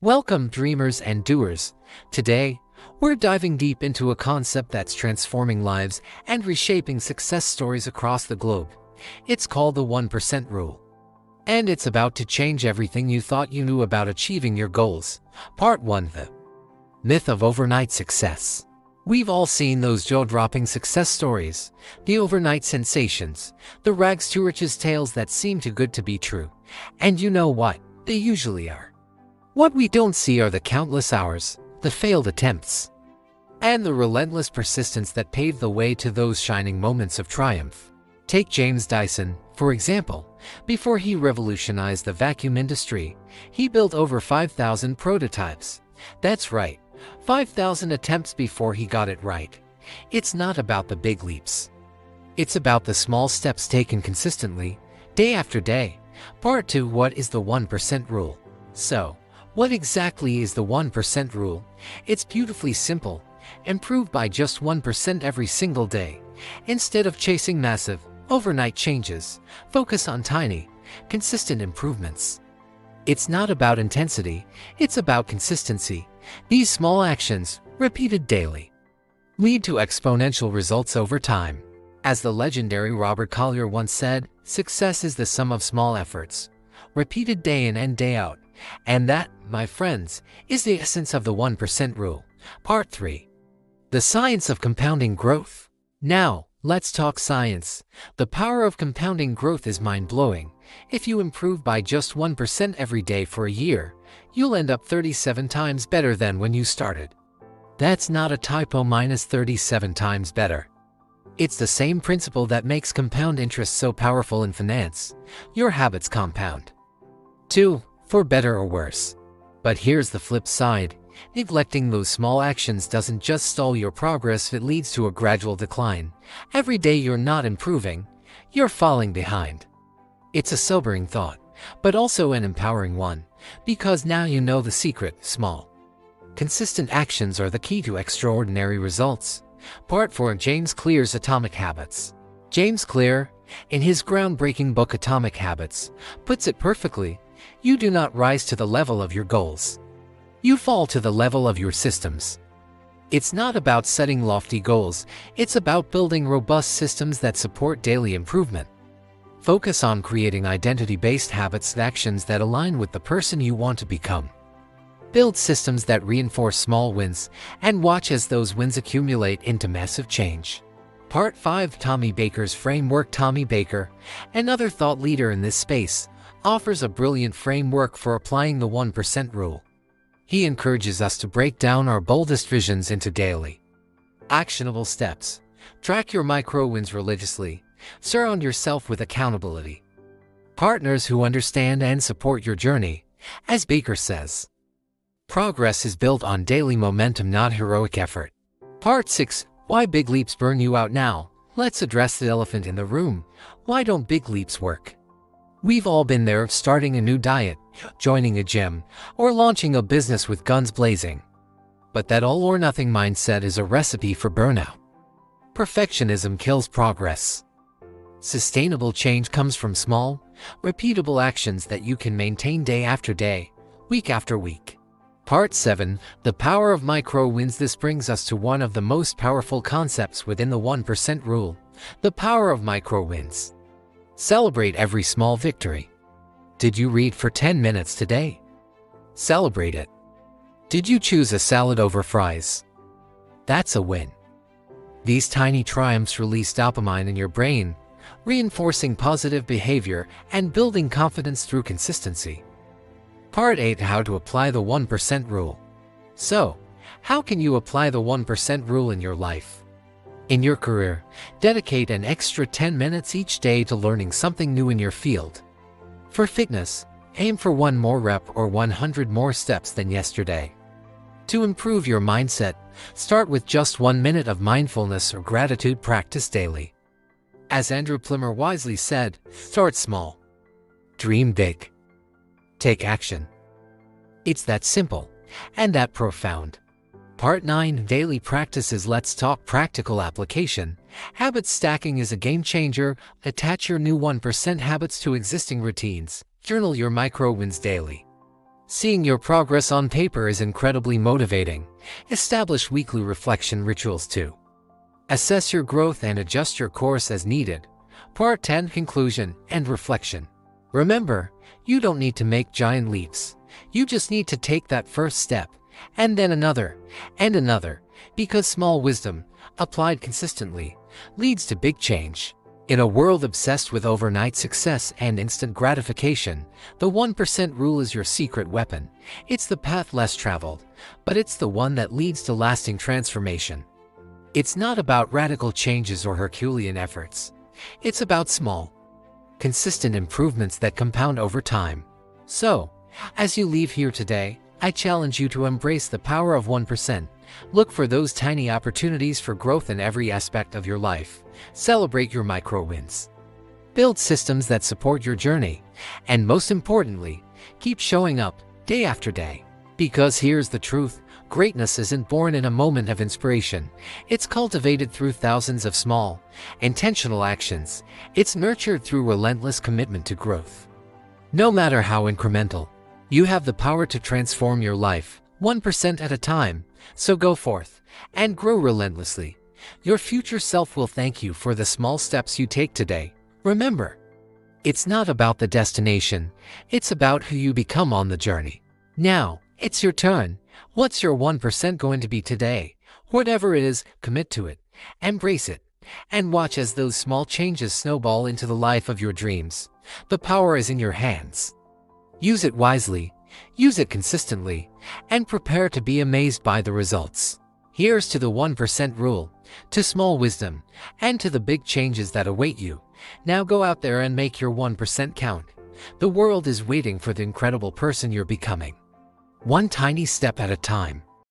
Welcome, dreamers and doers. Today, we're diving deep into a concept that's transforming lives and reshaping success stories across the globe. It's called the 1% rule. And it's about to change everything you thought you knew about achieving your goals. Part 1: The myth of overnight success. We've all seen those jaw-dropping success stories, the overnight sensations, the rags to riches tales that seem too good to be true. And you know what? They usually are. What we don't see are the countless hours, the failed attempts, and the relentless persistence that paved the way to those shining moments of triumph. Take James Dyson, for example. Before he revolutionized the vacuum industry, he built over 5,000 prototypes. That's right, 5,000 attempts before he got it right. It's not about the big leaps. It's about the small steps taken consistently, day after day. Part 2: What is the 1% rule? So, what exactly is the 1% rule? It's beautifully simple. Improve by just 1% every single day. Instead of chasing massive, overnight changes, focus on tiny, consistent improvements. It's not about intensity, it's about consistency. These small actions, repeated daily, lead to exponential results over time. As the legendary Robert Collier once said, success is the sum of small efforts, repeated day in and day out. And that, my friends, is the essence of the 1% rule. Part 3: The science of compounding growth. Now, let's talk science. The power of compounding growth is mind-blowing. If you improve by just 1% every day for a year, you'll end up 37 times better than when you started. That's not a typo, minus 37 times better. It's the same principle that makes compound interest so powerful in finance. Your habits compound. 2. For better or worse. But here's the flip side. Neglecting those small actions doesn't just stall your progress, it leads to a gradual decline. Every day you're not improving, you're falling behind. It's a sobering thought, but also an empowering one, because now you know the secret: small, consistent actions are the key to extraordinary results. Part 4: James Clear's Atomic Habits. James Clear, in his groundbreaking book Atomic Habits, puts it perfectly. You do not rise to the level of your goals. You fall to the level of your systems. It's not about setting lofty goals, it's about building robust systems that support daily improvement. Focus on creating identity-based habits, actions that align with the person you want to become. Build systems that reinforce small wins, and watch as those wins accumulate into massive change. Part 5: Tommy Baker's Framework. Tommy Baker, another thought leader in this space, offers a brilliant framework for applying the 1% rule. He encourages us to break down our boldest visions into daily, actionable steps. Track your micro-wins religiously. Surround yourself with accountability partners who understand and support your journey. As Baker says, progress is built on daily momentum, not heroic effort. Part 6: Why big leaps burn you out. Now, let's address the elephant in the room. Why don't big leaps work? We've all been there, starting a new diet, joining a gym, or launching a business with guns blazing. But that all-or-nothing mindset is a recipe for burnout. Perfectionism kills progress. Sustainable change comes from small, repeatable actions that you can maintain day after day, week after week. Part 7: The Power of Micro-Wins. This brings us to one of the most powerful concepts within the 1% rule: the power of micro-wins. Celebrate every small victory. Did you read for 10 minutes today? Celebrate it. Did you choose a salad over fries? That's a win. These tiny triumphs release dopamine in your brain, reinforcing positive behavior and building confidence through consistency. Part 8: How to apply the 1% rule. So, how can you apply the 1% rule in your life? In your career, dedicate an extra 10 minutes each day to learning something new in your field. For fitness, aim for 1 more rep or 100 more steps than yesterday. To improve your mindset, start with just 1 minute of mindfulness or gratitude practice daily. As Andrew Plimmer wisely said, start small. Dream big. Take action. It's that simple, and that profound. Part 9: Daily Practices. Let's talk practical application. Habit stacking is a game changer. Attach your new 1% habits to existing routines. Journal your micro wins daily. Seeing your progress on paper is incredibly motivating. Establish weekly reflection rituals too. Assess your growth and adjust your course as needed. Part 10: Conclusion and Reflection. Remember, you don't need to make giant leaps. You just need to take that first step, and then another, and another, because small wisdom, applied consistently, leads to big change. In a world obsessed with overnight success and instant gratification, the 1% rule is your secret weapon. It's the path less traveled, but it's the one that leads to lasting transformation. It's not about radical changes or Herculean efforts. It's about small, consistent improvements that compound over time. So, as you leave here today, I challenge you to embrace the power of 1%. Look for those tiny opportunities for growth in every aspect of your life. Celebrate your micro wins. Build systems that support your journey. And most importantly, keep showing up day after day. Because here's the truth: greatness isn't born in a moment of inspiration. It's cultivated through thousands of small, intentional actions. It's nurtured through relentless commitment to growth. No matter how incremental, you have the power to transform your life, 1% at a time. So go forth and grow relentlessly. Your future self will thank you for the small steps you take today. Remember, it's not about the destination, it's about who you become on the journey. Now, it's your turn. What's your 1% going to be today? Whatever it is, commit to it, embrace it, and watch as those small changes snowball into the life of your dreams. The power is in your hands. Use it wisely, use it consistently, and prepare to be amazed by the results. Here's to the 1% rule, to small wisdom, and to the big changes that await you. Now go out there and make your 1% count. The world is waiting for the incredible person you're becoming. One tiny step at a time.